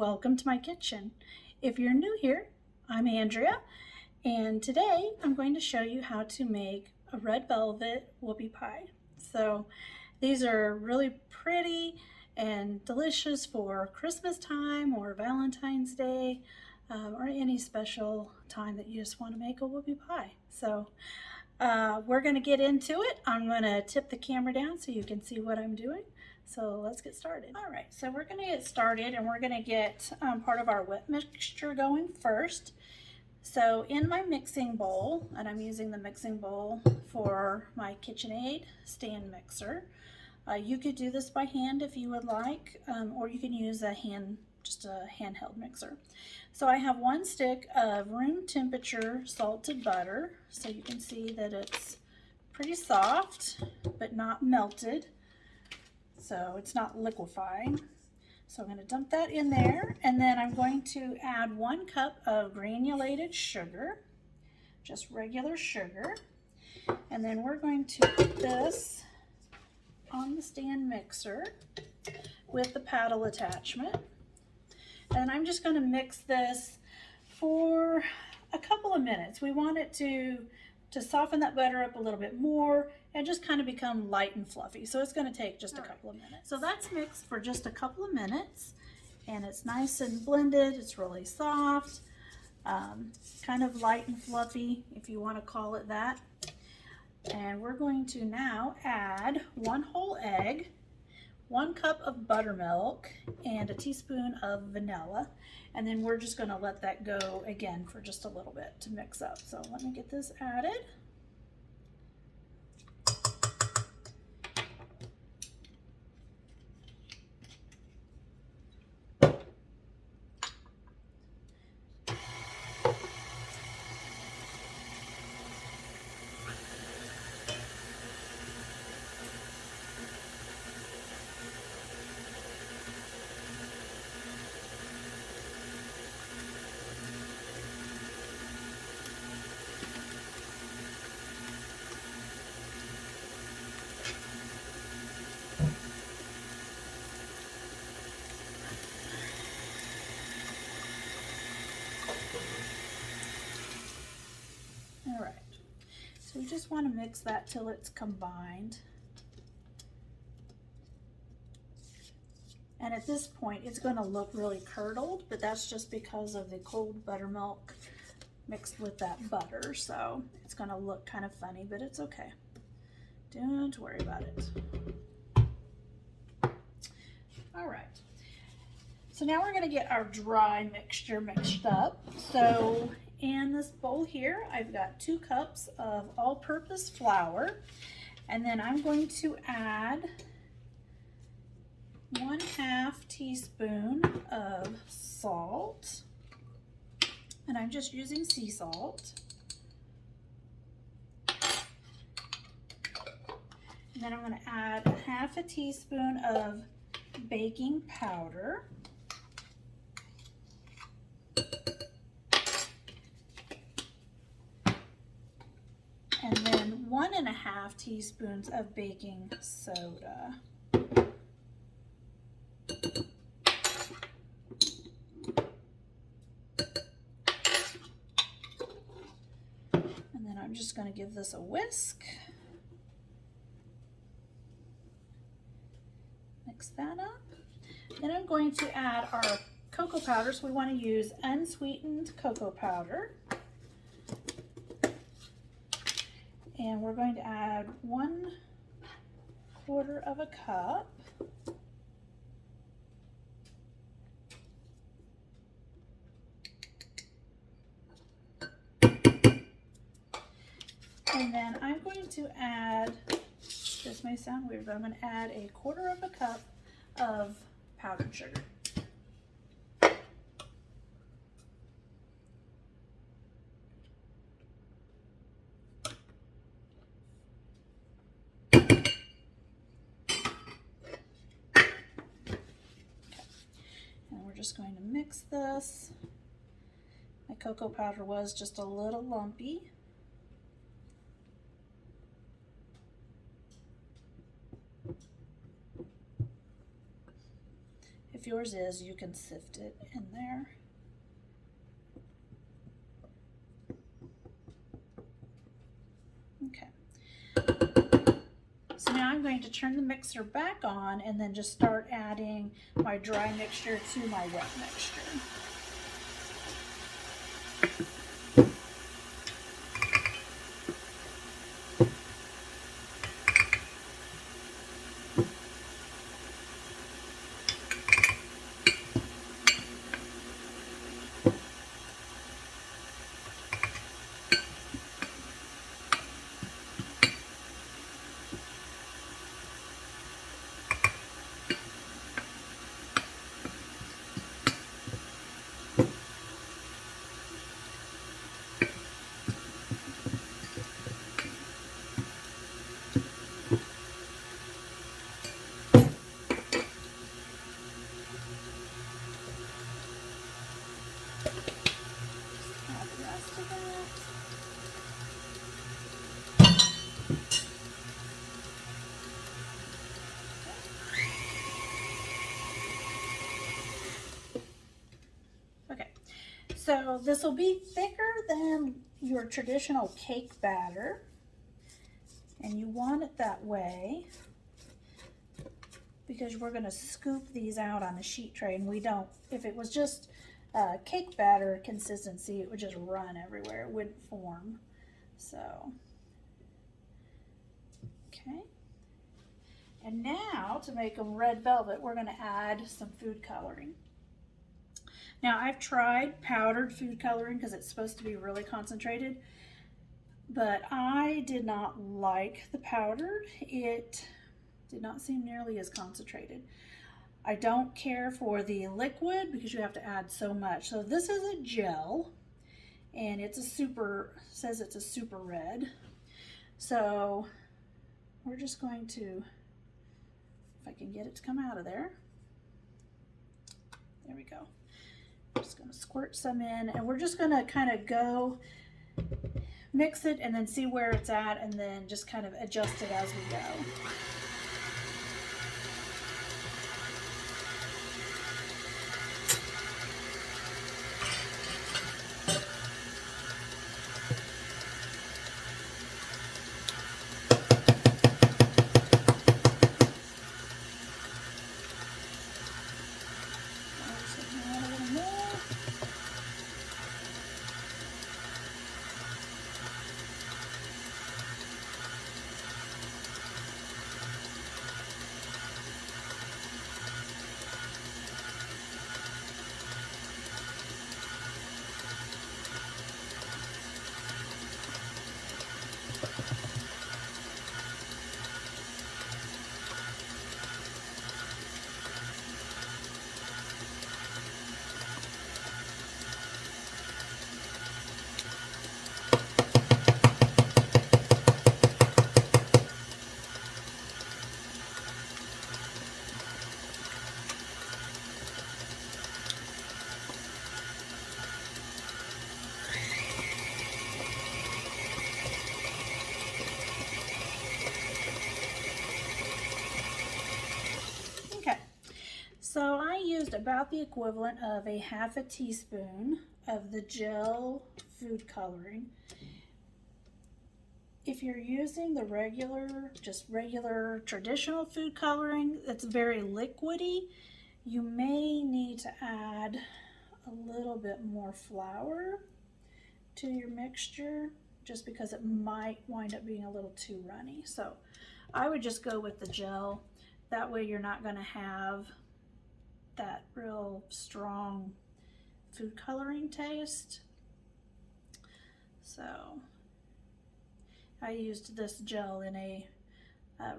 welcome to my kitchen. If you're new here, I'm Andrea, and today I'm going to show you how to make a red velvet whoopie pie. So these are really pretty and delicious for Christmas time or Valentine's Day, or any special time that you just want to make a whoopie pie. So we're going to get into it. I'm going to tip the camera down so you can see what I'm doing. So let's get started. All right, so we're going to get started and we're going to get part of our wet mixture going first. So in my mixing bowl, and I'm using the mixing bowl for my KitchenAid stand mixer. You could do this by hand if you would like, or you can use just a handheld mixer. So I have 1 stick of room temperature salted butter, so you can see that it's pretty soft but not melted, so it's not liquefying. So I'm going to dump that in there, and then I'm going to add 1 cup of granulated sugar, just regular sugar, and then we're going to put this on the stand mixer with the paddle attachment. And I'm just going to mix this for a couple of minutes. We want it to soften that butter up a little bit more and just kind of become light and fluffy. So it's going to take just a couple of minutes. So that's mixed for just a couple of minutes, and it's nice and blended. It's really soft, kind of light and fluffy, if you want to call it that. And we're going to now add 1 whole egg, 1 cup of buttermilk, and a teaspoon of vanilla. And then we're just going to let that go again for just a little bit to mix up. So let me get this added. All right, so we just want to mix that till it's combined. And at this point, it's going to look really curdled, but that's just because of the cold buttermilk mixed with that butter. So it's going to look kind of funny, but it's okay. Don't worry about it. All right. So now we're going to get our dry mixture mixed up. So in this bowl here, I've got 2 cups of all-purpose flour, and then I'm going to add 1/2 teaspoon of salt, and I'm just using sea salt. And then I'm going to add 1/2 teaspoon of baking powder. And then 1.5 teaspoons of baking soda. And then I'm just going to give this a whisk. Mix that up. Then I'm going to add our cocoa powder. So we want to use unsweetened cocoa powder. And we're going to add 1/4 of a cup. And then I'm going to add, this may sound weird, but I'm going to add 1/4 of a cup of powdered sugar. Just going to mix this. My cocoa powder was just a little lumpy. If yours is, you can sift it in there. Okay. So now I'm going to turn the mixer back on and then just start adding my dry mixture to my wet mixture. Okay, so this will be thicker than your traditional cake batter, and you want it that way because we're going to scoop these out on the sheet tray, and we don't, if it was just cake batter consistency, it would just run everywhere, it wouldn't form. So, okay. And now to make them red velvet, we're going to add some food coloring. Now I've tried powdered food coloring because it's supposed to be really concentrated, but I did not like the powdered. It did not seem nearly as concentrated. I don't care for the liquid because you have to add so much. So this is a gel, and it's a super, says it's a super red. So we're just going to, if I can get it to come out of there. There we go. I'm just going to squirt some in, and we're just going to kind of go mix it and then see where it's at, and then just kind of adjust it as we go. Okay, so I used about the equivalent of a half a teaspoon of the gel food coloring. If you're using the regular, just regular traditional food coloring that's very liquidy, you may need to add a little bit more flour to your mixture just because it might wind up being a little too runny. So I would just go with the gel. That way you're not going to have that real strong food coloring taste. So I used this gel in a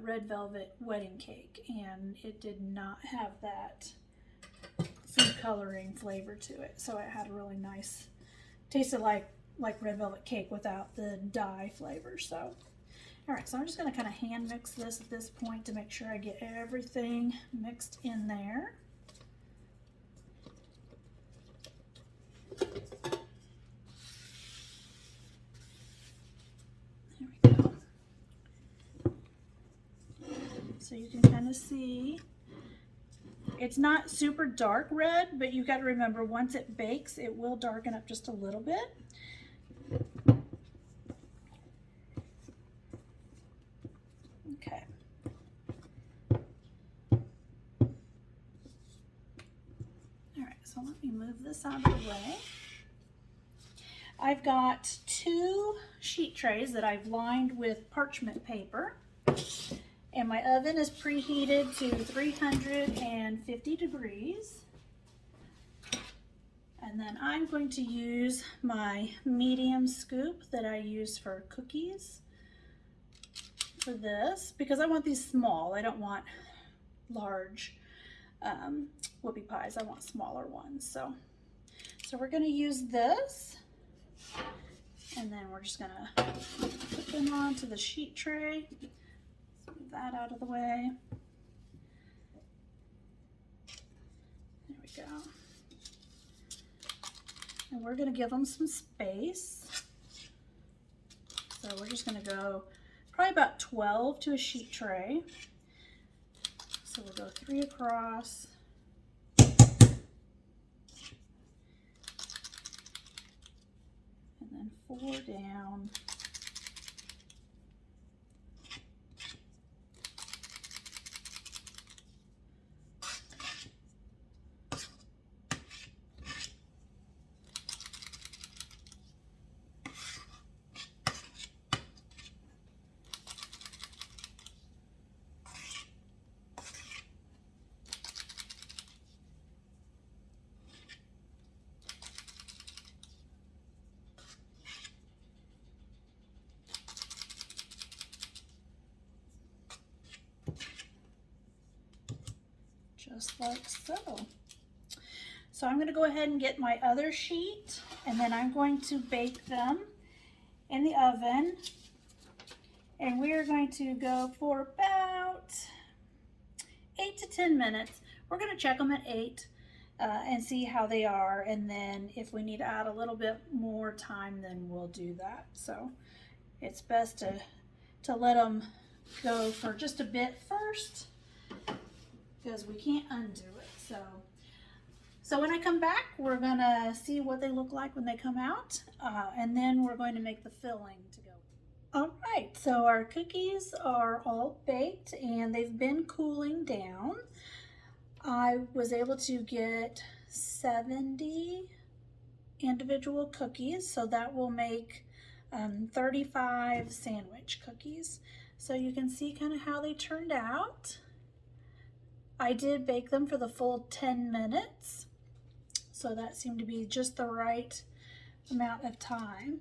red velvet wedding cake, and it did not have that food coloring flavor to it. So it had a really nice, tasted like red velvet cake without the dye flavor. So all right, so I'm just going to kind of hand mix this at this point to make sure I get everything mixed in there. There we go. So you can kind of see It's not super dark red, but you got to remember once it bakes, it will darken up just a little bit. Okay. All right, so let me move this out of the way. I've got 2 sheet trays that I've lined with parchment paper, and my oven is preheated to 350 degrees. And then I'm going to use my medium scoop that I use for cookies for this, because I want these small. I don't want large whoopie pies. I want smaller ones. So we're going to use this. And then we're just gonna put them onto the sheet tray. Let's move that out of the way. There we go. And we're gonna give them some space. So we're just gonna go probably about 12 to a sheet tray. So we'll go 3 across. And then 4 down. Just like so. So I'm going to go ahead and get my other sheet, and then I'm going to bake them in the oven. And we are going to go for about 8 to 10 minutes. We're going to check them at 8 and see how they are. And then if we need to add a little bit more time, then we'll do that. So it's best to let them go for just a bit first, because we can't undo it. So when I come back, we're gonna see what they look like when they come out, and then we're going to make the filling to go. All right, so our cookies are all baked and they've been cooling down. I was able to get 70 individual cookies, so that will make 35 sandwich cookies. So you can see kind of how they turned out. I did bake them for the full 10 minutes, so that seemed to be just the right amount of time.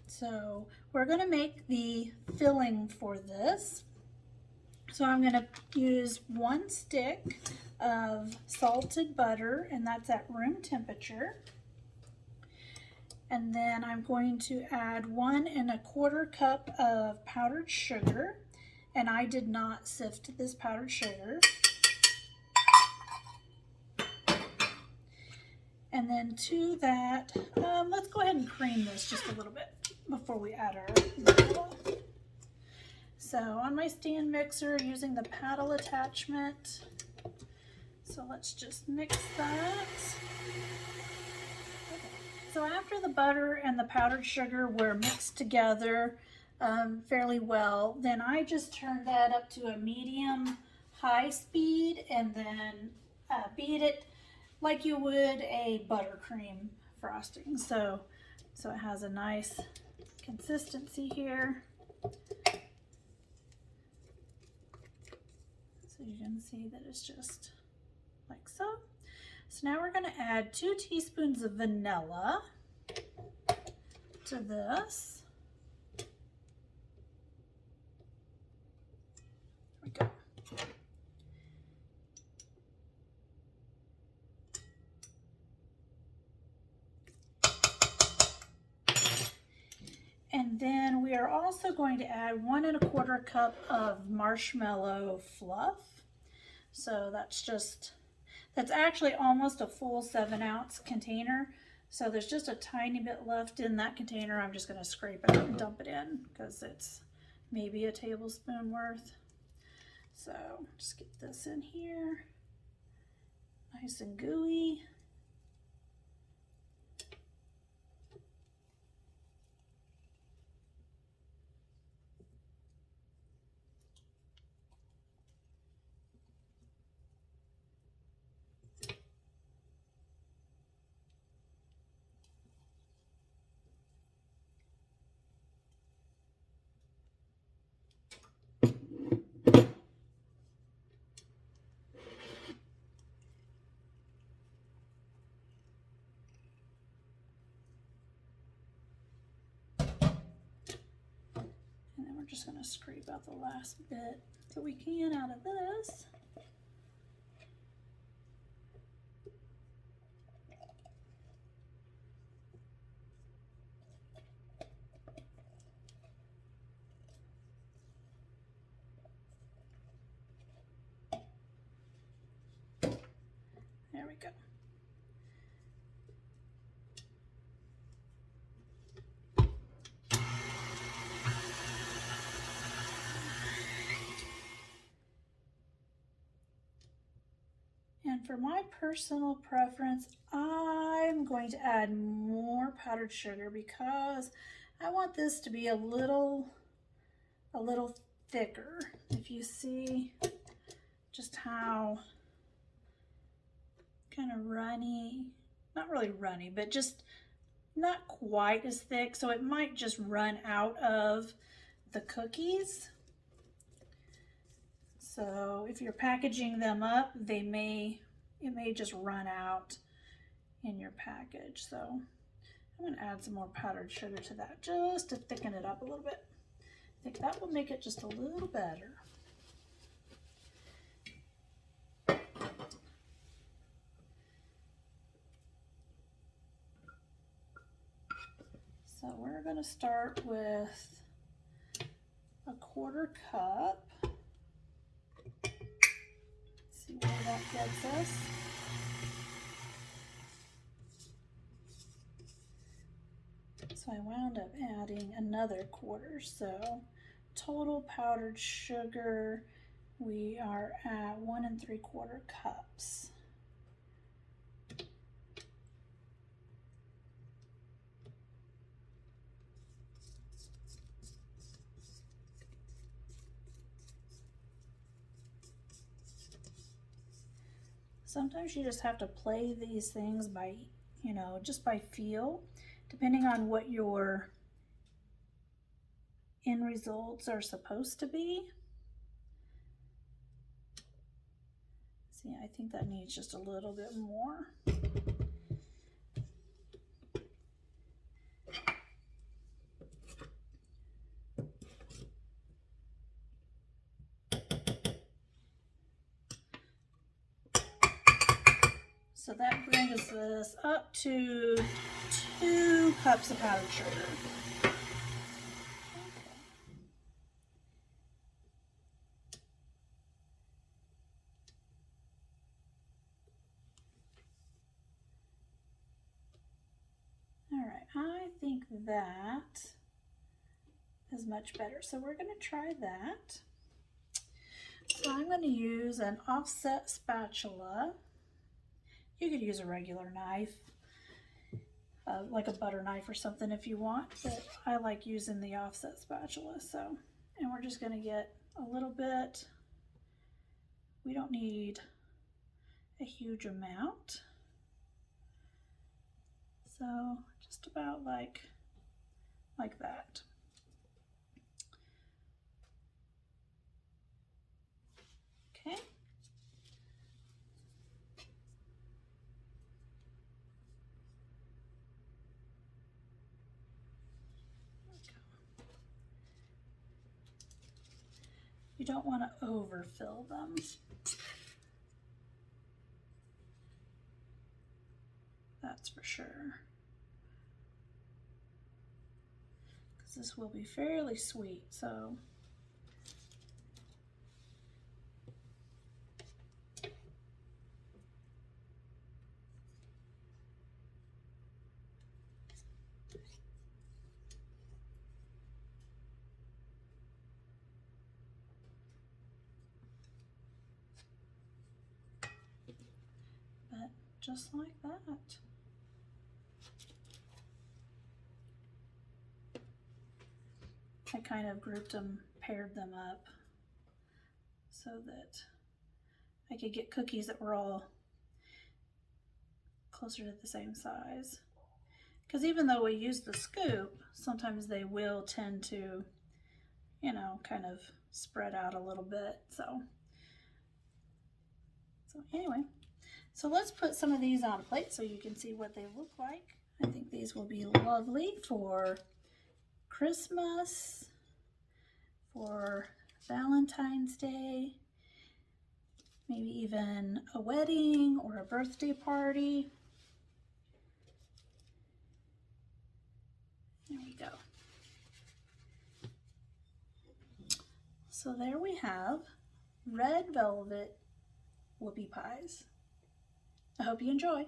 So we're going to make the filling for this. So I'm going to use 1 stick of salted butter, and that's at room temperature. And then I'm going to add 1 1/4 cup of powdered sugar. And I did not sift this powdered sugar. And then to that, let's go ahead and cream this just a little bit before we add our vanilla. So on my stand mixer, using the paddle attachment. So let's just mix that. Okay. So after the butter and the powdered sugar were mixed together fairly well, then I just turned that up to a medium high speed and then beat it like you would a buttercream frosting. So it has a nice consistency here. So you can see that it's just like so. So now we're going to add 2 teaspoons of vanilla to this. There we go. And then we are also going to add 1 1/4 cup of marshmallow fluff. So that's actually almost a full 7-ounce container. So there's just a tiny bit left in that container. I'm just going to scrape it out and dump it in because it's maybe a tablespoon worth. So just get this in here. Nice and gooey. And then we're just going to scrape out the last bit that we can out of this. There we go. And for my personal preference, I'm going to add more powdered sugar because I want this to be a little thicker. If you see just how kind of runny, not really runny, but just not quite as thick, so it might just run out of the cookies. So if you're packaging them up, it may just run out in your package. So I'm going to add some more powdered sugar to that just to thicken it up a little bit. I think that will make it just a little better. So we're going to start with a 1/4 cup. See where that gets us. So I wound up adding another 1/4. So total powdered sugar, we are at 1 3/4 cups. Sometimes you just have to play these things by, just by feel, depending on what your end results are supposed to be. See, I think that needs just a little bit more. So that brings us up to 2 cups of powdered sugar. All right, I think that is much better. So we're going to try that. So I'm going to use an offset spatula. You could use a regular knife, like a butter knife or something if you want, but I like using the offset spatula. So, and we're just going to get a little bit. We don't need a huge amount. So just about like that. Okay. You don't want to overfill them. That's for sure. Because this will be fairly sweet, so. just like that. I kind of grouped them, paired them up so that I could get cookies that were all closer to the same size. Because even though we use the scoop, sometimes they will tend to, you know, kind of spread out a little bit. So anyway, so let's put some of these on a plate so you can see what they look like. I think these will be lovely for Christmas, for Valentine's Day, maybe even a wedding or a birthday party. There we go. So there we have Red Velvet Whoopie Pies. I hope you enjoy.